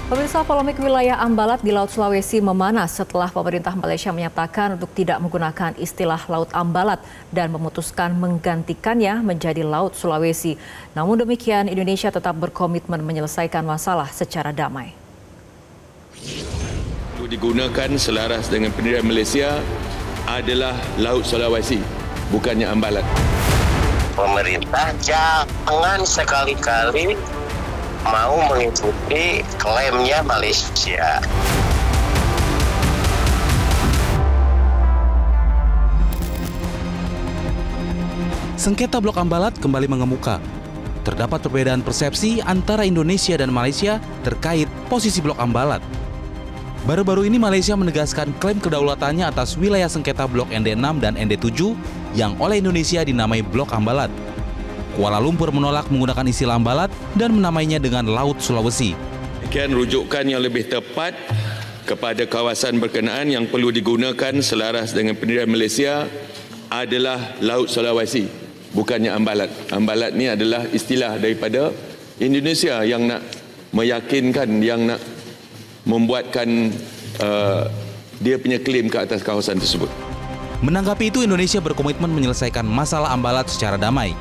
Pemirsa, polemik wilayah Ambalat di Laut Sulawesi memanas setelah pemerintah Malaysia menyatakan untuk tidak menggunakan istilah Laut Ambalat dan memutuskan menggantikannya menjadi Laut Sulawesi. Namun demikian, Indonesia tetap berkomitmen menyelesaikan masalah secara damai. Itu digunakan selaras dengan pendirian Malaysia adalah Laut Sulawesi, bukannya Ambalat. Pemerintah jangan sekali-kali mau mengikuti klaimnya Malaysia. Sengketa Blok Ambalat kembali mengemuka. Terdapat perbedaan persepsi antara Indonesia dan Malaysia terkait posisi Blok Ambalat. Baru-baru ini Malaysia menegaskan klaim kedaulatannya atas wilayah sengketa Blok ND6 dan ND7 yang oleh Indonesia dinamai Blok Ambalat. Kuala Lumpur menolak menggunakan istilah Ambalat dan menamainya dengan Laut Sulawesi. Demikian rujukan yang lebih tepat kepada kawasan berkenaan yang perlu digunakan selaras dengan pendirian Malaysia adalah Laut Sulawesi, bukannya Ambalat. Ambalat ni adalah istilah daripada Indonesia yang nak meyakinkan, yang nak membuatkan dia punya klaim ke atas kawasan tersebut. Menanggapi itu, Indonesia berkomitmen menyelesaikan masalah Ambalat secara damai.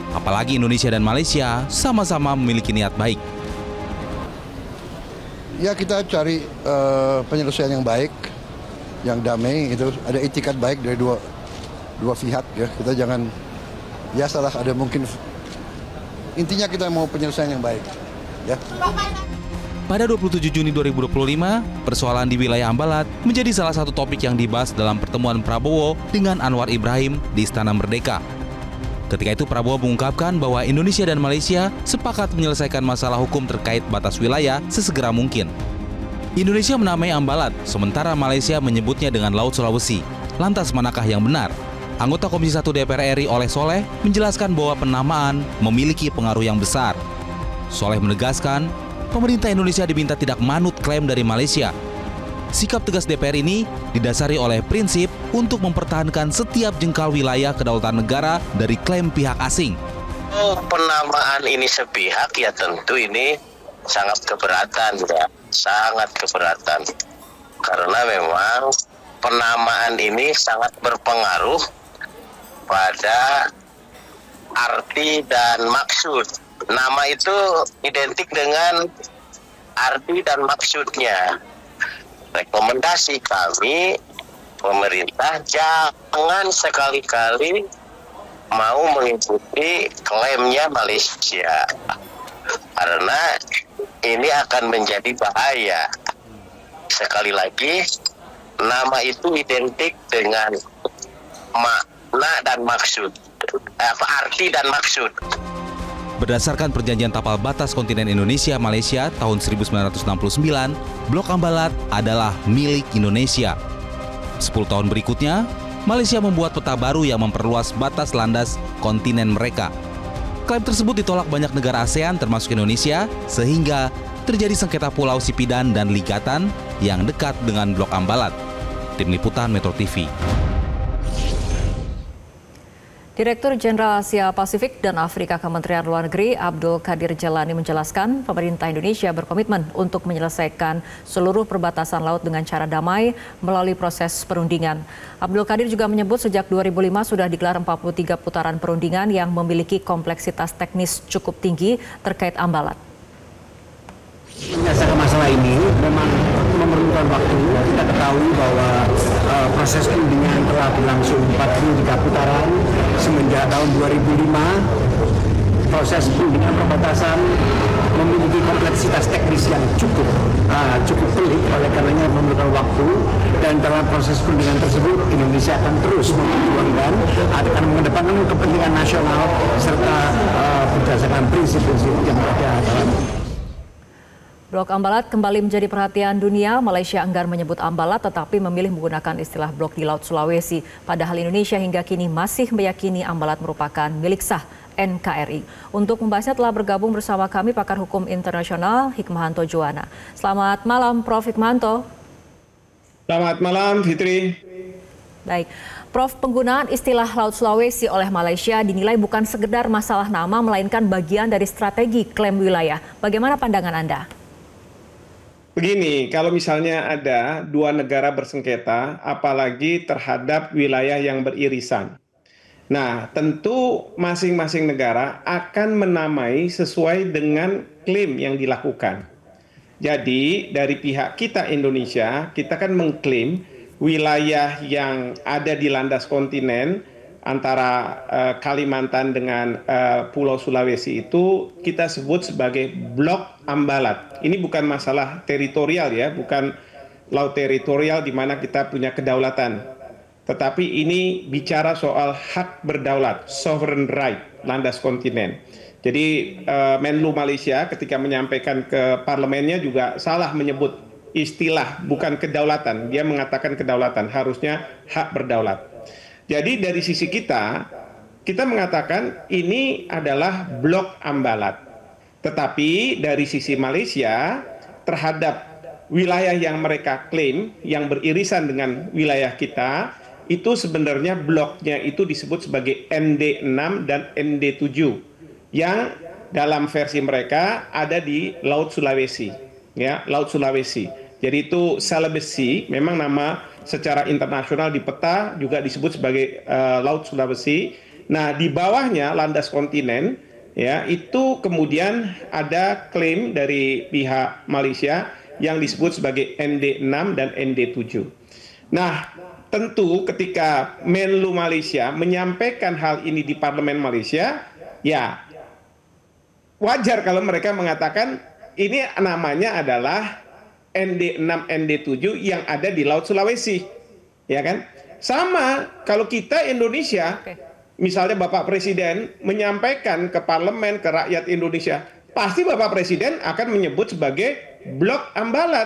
Apalagi Indonesia dan Malaysia sama-sama memiliki niat baik. Ya, kita cari penyelesaian yang baik, yang damai, itu ada itikat baik dari dua pihak ya. Kita jangan biasalah ada mungkin, intinya kita mau penyelesaian yang baik ya. Pada 27 Juni 2025, persoalan di wilayah Ambalat menjadi salah satu topik yang dibahas dalam pertemuan Prabowo dengan Anwar Ibrahim di Istana Merdeka. Ketika itu Prabowo mengungkapkan bahwa Indonesia dan Malaysia sepakat menyelesaikan masalah hukum terkait batas wilayah sesegera mungkin. Indonesia menamai Ambalat, sementara Malaysia menyebutnya dengan Laut Sulawesi. Lantas manakah yang benar? Anggota Komisi 1 DPR RI Oleh Soleh menjelaskan bahwa penamaan memiliki pengaruh yang besar. Soleh menegaskan, pemerintah Indonesia diminta tidak manut klaim dari Malaysia. Sikap tegas DPR ini didasari oleh prinsip untuk mempertahankan setiap jengkal wilayah kedaulatan negara dari klaim pihak asing. Penamaan ini sepihak ya tentu ini sangat keberatan ya, sangat keberatan. Karena memang penamaan ini sangat berpengaruh pada arti dan maksud. Nama itu identik dengan arti dan maksudnya. Rekomendasi kami, pemerintah jangan sekali-kali mau mengikuti klaimnya Malaysia. Karena ini akan menjadi bahaya. Sekali lagi, nama itu identik dengan makna dan maksud, arti dan maksud. Berdasarkan perjanjian tapal batas kontinen Indonesia-Malaysia tahun 1969, Blok Ambalat adalah milik Indonesia. 10 tahun berikutnya, Malaysia membuat peta baru yang memperluas batas landas kontinen mereka. Klaim tersebut ditolak banyak negara ASEAN termasuk Indonesia, sehingga terjadi sengketa Pulau Sipidan dan Ligatan yang dekat dengan Blok Ambalat. Tim Liputan Metro TV. Direktur Jenderal Asia Pasifik dan Afrika Kementerian Luar Negeri Abdul Qadir Jalani menjelaskan pemerintah Indonesia berkomitmen untuk menyelesaikan seluruh perbatasan laut dengan cara damai melalui proses perundingan. Abdul Qadir juga menyebut sejak 2005 sudah digelar 43 putaran perundingan yang memiliki kompleksitas teknis cukup tinggi terkait Ambalat. Menyelesaikan masalah ini memang memerlukan waktu. Kita ketahui bahwa proses perundingan telah berlangsung 43 putaran semenjak tahun 2005. Proses perundingan perbatasan memiliki kompleksitas teknis yang cukup pelik, oleh karenanya memerlukan waktu. Dan dalam proses perundingan tersebut Indonesia akan terus memperjuangkan, akan mengedepankan kepentingan nasional serta berdasarkan prinsip-prinsip yang ada dalam. Blok Ambalat kembali menjadi perhatian dunia. Malaysia enggan menyebut Ambalat tetapi memilih menggunakan istilah blok di Laut Sulawesi. Padahal Indonesia hingga kini masih meyakini Ambalat merupakan milik sah NKRI. Untuk membahasnya telah bergabung bersama kami pakar hukum internasional Hikmahanto Juwana. Selamat malam Prof. Hikmahanto. Selamat malam Fitri. Baik, Prof, penggunaan istilah Laut Sulawesi oleh Malaysia dinilai bukan sekedar masalah nama melainkan bagian dari strategi klaim wilayah. Bagaimana pandangan Anda? Begini, kalau misalnya ada dua negara bersengketa, apalagi terhadap wilayah yang beririsan. Nah, tentu masing-masing negara akan menamai sesuai dengan klaim yang dilakukan. Jadi, dari pihak kita Indonesia, kita kan mengklaim wilayah yang ada di landas kontinen antara Kalimantan dengan Pulau Sulawesi itu kita sebut sebagai blok Ambalat. Ini bukan masalah teritorial ya, bukan laut teritorial di mana kita punya kedaulatan. Tetapi ini bicara soal hak berdaulat, sovereign right, landas kontinen. Jadi Menlu Malaysia ketika menyampaikan ke parlemennya juga salah menyebut istilah bukan kedaulatan. Dia mengatakan kedaulatan, harusnya hak berdaulat. Jadi dari sisi kita mengatakan ini adalah blok Ambalat. Tetapi dari sisi Malaysia terhadap wilayah yang mereka klaim yang beririsan dengan wilayah kita, itu sebenarnya bloknya itu disebut sebagai ND6 dan ND7 yang dalam versi mereka ada di Laut Sulawesi, ya, Laut Sulawesi. Jadi itu Celebes Sea, memang nama secara internasional di peta juga disebut sebagai Laut Sulawesi. Nah, di bawahnya landas kontinen, ya, itu kemudian ada klaim dari pihak Malaysia yang disebut sebagai ND6 dan ND7. Nah, tentu ketika Menlu Malaysia menyampaikan hal ini di Parlemen Malaysia, ya wajar kalau mereka mengatakan ini namanya adalah ND6, ND7 yang ada di Laut Sulawesi, ya kan? Sama kalau kita Indonesia, misalnya Bapak Presiden menyampaikan ke Parlemen, ke rakyat Indonesia, pasti Bapak Presiden akan menyebut sebagai blok Ambalat,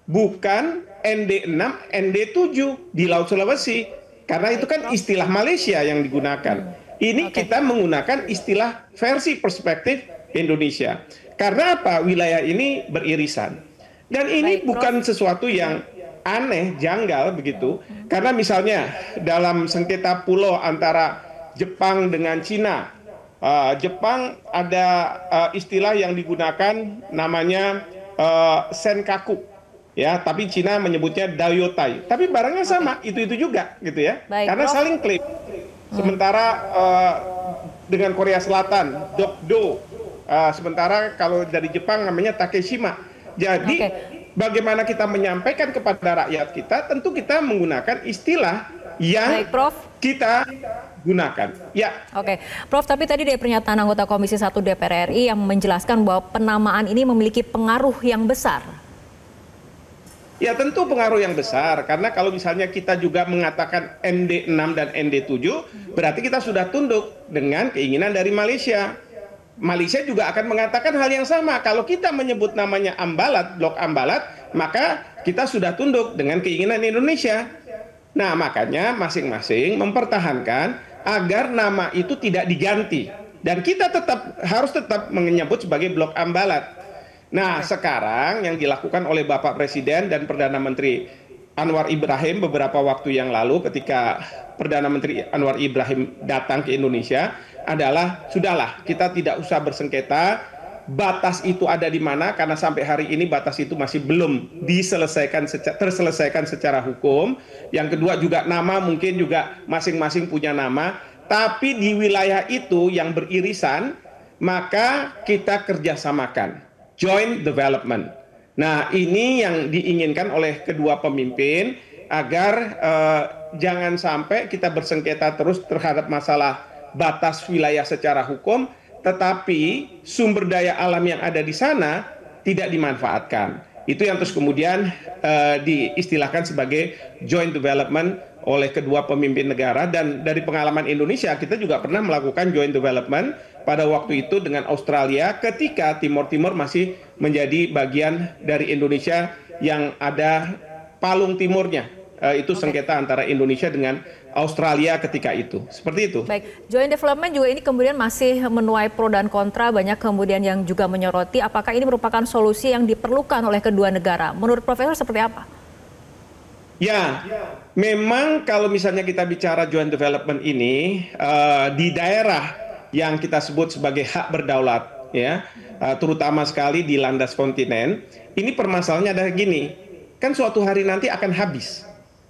bukan ND6, ND7 di Laut Sulawesi, karena itu kan istilah Malaysia yang digunakan. Ini kita menggunakan istilah versi perspektif Indonesia. Karena apa? Wilayah ini beririsan. Dan ini bukan sesuatu yang aneh, janggal begitu. Karena misalnya dalam sengketa pulau antara Jepang dengan Cina, Jepang ada istilah yang digunakan namanya Senkaku. Ya, tapi Cina menyebutnya Dayotai. Tapi barangnya sama, itu juga gitu ya. Karena saling klaim. Sementara dengan Korea Selatan, Dokdo. Sementara kalau dari Jepang namanya Takeshima. Jadi bagaimana kita menyampaikan kepada rakyat kita, tentu kita menggunakan istilah yang kita gunakan. Ya. Oke, Prof, tapi tadi dari pernyataan anggota Komisi 1 DPR RI yang menjelaskan bahwa penamaan ini memiliki pengaruh yang besar. Ya tentu pengaruh yang besar, karena kalau misalnya kita juga mengatakan ND6 dan ND7, berarti kita sudah tunduk dengan keinginan dari Malaysia. Malaysia juga akan mengatakan hal yang sama. Kalau kita menyebut namanya Ambalat, blok Ambalat, maka kita sudah tunduk dengan keinginan Indonesia. Nah, makanya masing-masing mempertahankan agar nama itu tidak diganti. Dan kita harus tetap menyebut sebagai blok Ambalat. Nah, sekarang yang dilakukan oleh Bapak Presiden dan Perdana Menteri Anwar Ibrahim beberapa waktu yang lalu ketika Perdana Menteri Anwar Ibrahim datang ke Indonesia adalah sudahlah, kita tidak usah bersengketa, batas itu ada di mana, karena sampai hari ini batas itu masih belum terselesaikan secara hukum. Yang kedua juga nama, mungkin juga masing-masing punya nama, tapi di wilayah itu yang beririsan, maka kita kerjasamakan, joint development. Nah, ini yang diinginkan oleh kedua pemimpin agar jangan sampai kita bersengketa terus terhadap masalah batas wilayah secara hukum, tetapi sumber daya alam yang ada di sana tidak dimanfaatkan. Itu yang terus kemudian diistilahkan sebagai joint development oleh kedua pemimpin negara. Dan dari pengalaman Indonesia, kita juga pernah melakukan joint development pada waktu itu dengan Australia ketika Timor Timur masih menjadi bagian dari Indonesia yang ada palung timurnya. Itu sengketa antara Indonesia dengan Australia ketika itu. Seperti itu. Baik, joint development juga ini kemudian masih menuai pro dan kontra, banyak kemudian yang juga menyoroti apakah ini merupakan solusi yang diperlukan oleh kedua negara. Menurut Profesor seperti apa? Ya, memang kalau misalnya kita bicara joint development ini di daerah yang kita sebut sebagai hak berdaulat, ya, terutama sekali di landas kontinen. Ini permasalahannya adalah gini, kan suatu hari nanti akan habis.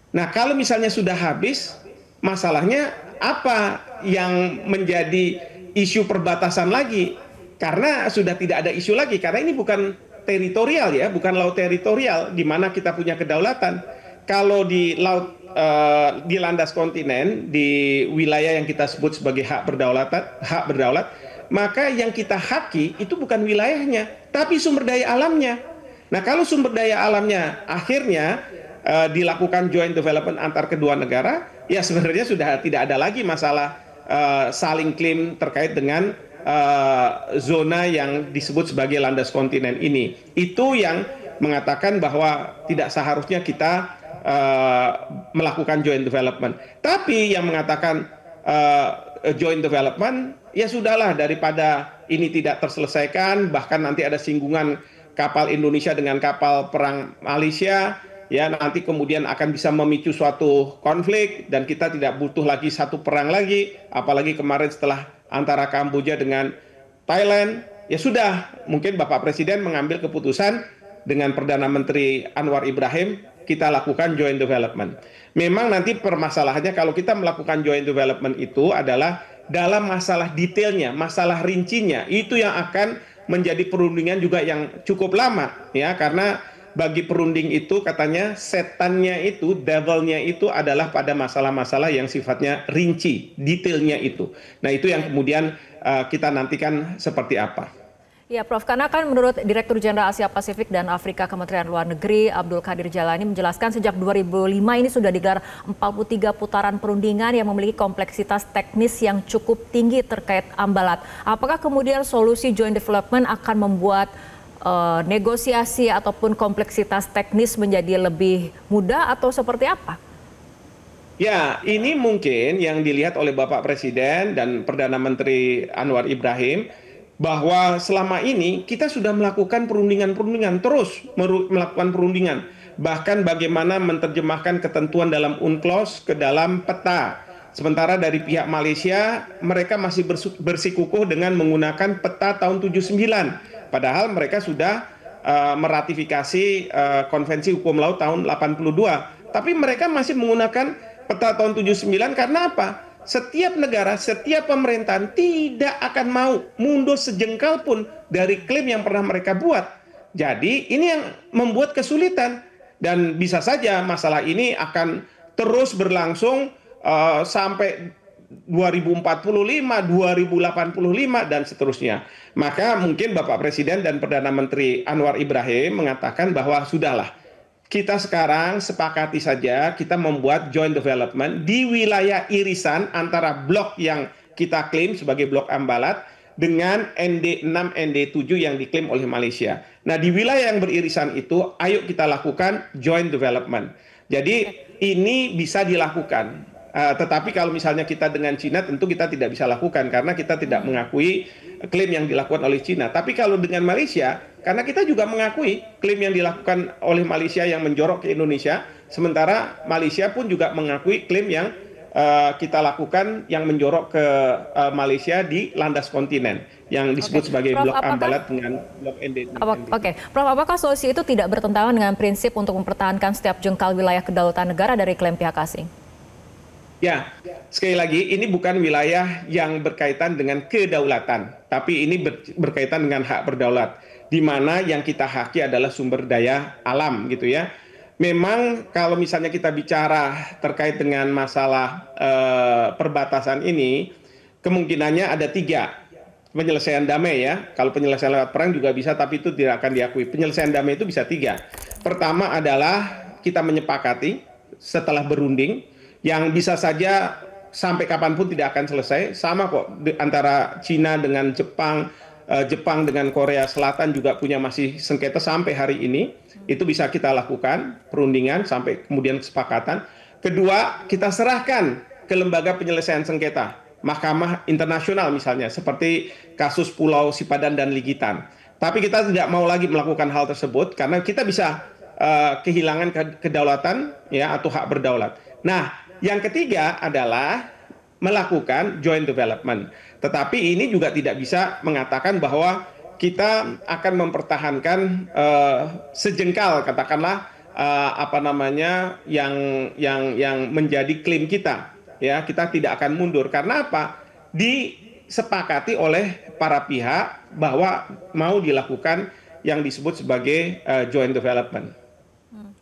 Nah, kalau misalnya sudah habis, masalahnya apa yang menjadi isu perbatasan lagi? Karena sudah tidak ada isu lagi, karena ini bukan teritorial ya, bukan laut teritorial di mana kita punya kedaulatan. Kalau di laut di landas kontinen, di wilayah yang kita sebut sebagai hak berdaulat, maka yang kita haki itu bukan wilayahnya, tapi sumber daya alamnya. Nah, kalau sumber daya alamnya akhirnya dilakukan joint development antar kedua negara, ya sebenarnya sudah tidak ada lagi masalah saling klaim terkait dengan zona yang disebut sebagai landas kontinen ini. Itu yang mengatakan bahwa tidak seharusnya kita melakukan joint development. Tapi yang mengatakan joint development, ya sudahlah, daripada ini tidak terselesaikan, bahkan nanti ada singgungan kapal Indonesia dengan kapal perang Malaysia, ya nanti kemudian akan bisa memicu suatu konflik dan kita tidak butuh lagi satu perang lagi, apalagi kemarin setelah antara Kamboja dengan Thailand, ya sudah, mungkin Bapak Presiden mengambil keputusan dengan Perdana Menteri Anwar Ibrahim, kita lakukan joint development. Memang nanti permasalahannya kalau kita melakukan joint development itu adalah dalam masalah detailnya, masalah rincinya, itu yang akan menjadi perundingan juga yang cukup lama, ya, karena bagi perunding itu katanya setannya itu, devilnya itu adalah pada masalah-masalah yang sifatnya rinci, detailnya itu. Nah, itu yang kemudian kita nantikan seperti apa. Ya, Prof, karena kan menurut Direktur Jenderal Asia Pasifik dan Afrika Kementerian Luar Negeri Abdul Qadir Jalani menjelaskan sejak 2005 ini sudah digelar 43 putaran perundingan yang memiliki kompleksitas teknis yang cukup tinggi terkait Ambalat. Apakah kemudian solusi joint development akan membuat negosiasi ataupun kompleksitas teknis menjadi lebih mudah atau seperti apa? Ya, ini mungkin yang dilihat oleh Bapak Presiden dan Perdana Menteri Anwar Ibrahim, bahwa selama ini kita sudah melakukan perundingan-perundingan, terus melakukan perundingan. Bahkan bagaimana menerjemahkan ketentuan dalam UNCLOS ke dalam peta. Sementara dari pihak Malaysia, mereka masih bersikukuh dengan menggunakan peta tahun 79. Padahal mereka sudah meratifikasi Konvensi Hukum Laut tahun 82. Tapi mereka masih menggunakan peta tahun 79 karena apa? Setiap negara, setiap pemerintahan tidak akan mau mundur sejengkal pun dari klaim yang pernah mereka buat. Jadi ini yang membuat kesulitan. Dan bisa saja masalah ini akan terus berlangsung sampai 2045, 2085, dan seterusnya. Maka mungkin Bapak Presiden dan Perdana Menteri Anwar Ibrahim mengatakan bahwa sudahlah, kita sekarang sepakati saja kita membuat joint development di wilayah irisan antara blok yang kita klaim sebagai blok Ambalat dengan ND6, ND7 yang diklaim oleh Malaysia. Nah, di wilayah yang beririsan itu, ayo kita lakukan joint development. Jadi ini bisa dilakukan. Tetapi kalau misalnya kita dengan Cina, tentu kita tidak bisa lakukan karena kita tidak mengakui klaim yang dilakukan oleh Cina. Tapi kalau dengan Malaysia, karena kita juga mengakui klaim yang dilakukan oleh Malaysia yang menjorok ke Indonesia, sementara Malaysia pun juga mengakui klaim yang kita lakukan yang menjorok ke Malaysia di landas kontinen yang disebut sebagai Prof, blok Ambalat dengan blok ND. Oke, Prof, apakah solusi itu tidak bertentangan dengan prinsip untuk mempertahankan setiap jengkal wilayah kedaulatan negara dari klaim pihak asing? Ya, sekali lagi ini bukan wilayah yang berkaitan dengan kedaulatan, tapi ini berkaitan dengan hak berdaulat, di mana yang kita haki adalah sumber daya alam gitu ya. Memang kalau misalnya kita bicara terkait dengan masalah perbatasan ini, kemungkinannya ada 3. Penyelesaian damai ya, kalau penyelesaian lewat perang juga bisa, tapi itu tidak akan diakui. Penyelesaian damai itu bisa 3. Pertama adalah kita menyepakati setelah berunding, yang bisa saja sampai kapanpun tidak akan selesai, sama kok antara Cina dengan Jepang, Jepang dengan Korea Selatan juga punya masih sengketa sampai hari ini. Itu bisa kita lakukan perundingan sampai kemudian kesepakatan. Kedua, kita serahkan ke lembaga penyelesaian sengketa, Mahkamah Internasional misalnya, seperti kasus Pulau Sipadan dan Ligitan. Tapi kita tidak mau lagi melakukan hal tersebut karena kita bisa kehilangan kedaulatan ya atau hak berdaulat. Nah, yang ketiga adalah melakukan joint development. Tetapi ini juga tidak bisa mengatakan bahwa kita akan mempertahankan sejengkal, katakanlah yang menjadi klaim kita. Ya, kita tidak akan mundur. Karena apa? Disepakati oleh para pihak bahwa mau dilakukan yang disebut sebagai joint development.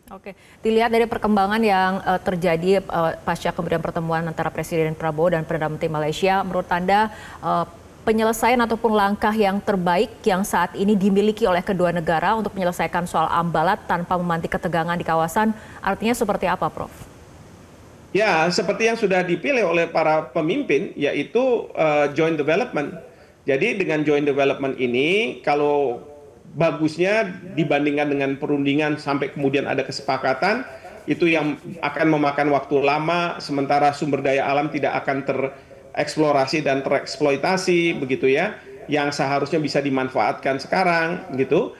Oke, dilihat dari perkembangan yang terjadi pasca kemudian pertemuan antara Presiden Prabowo dan Perdana Menteri Malaysia, menurut Anda penyelesaian ataupun langkah yang terbaik yang saat ini dimiliki oleh kedua negara untuk menyelesaikan soal Ambalat tanpa memantik ketegangan di kawasan, artinya seperti apa, Prof? Ya, seperti yang sudah dipilih oleh para pemimpin, yaitu joint development. Jadi dengan joint development ini, kalau bagusnya dibandingkan dengan perundingan sampai kemudian ada kesepakatan, itu yang akan memakan waktu lama, sementara sumber daya alam tidak akan tereksplorasi dan tereksploitasi, begitu ya, yang seharusnya bisa dimanfaatkan sekarang, gitu.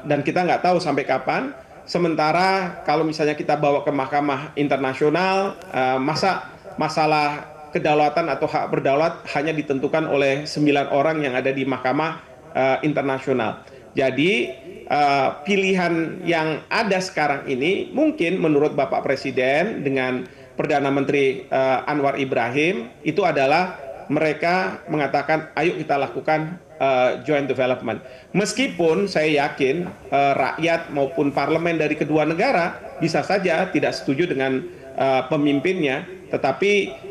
Dan kita nggak tahu sampai kapan. Sementara kalau misalnya kita bawa ke mahkamah internasional, masalah kedaulatan atau hak berdaulat hanya ditentukan oleh 9 orang yang ada di mahkamah internasional. Jadi pilihan yang ada sekarang ini mungkin menurut Bapak Presiden dengan Perdana Menteri Anwar Ibrahim itu adalah mereka mengatakan ayo kita lakukan joint development. Meskipun saya yakin rakyat maupun parlemen dari kedua negara bisa saja tidak setuju dengan pemimpinnya, tetapi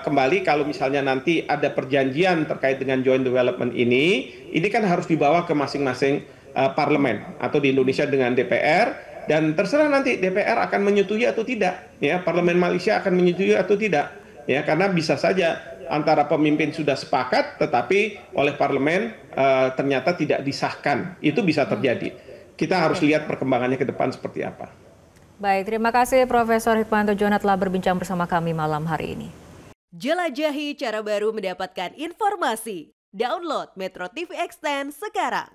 kembali kalau misalnya nanti ada perjanjian terkait dengan joint development ini kan harus dibawa ke masing-masing parlemen atau di Indonesia dengan DPR, dan terserah nanti DPR akan menyetujui atau tidak, ya, parlemen Malaysia akan menyetujui atau tidak, ya, karena bisa saja antara pemimpin sudah sepakat tetapi oleh parlemen ternyata tidak disahkan. Itu bisa terjadi. Kita harus lihat perkembangannya ke depan seperti apa. Baik, terima kasih Profesor Hikmanto Jono telah berbincang bersama kami malam hari ini. Jelajahi cara baru mendapatkan informasi. Download Metro TV Extend sekarang.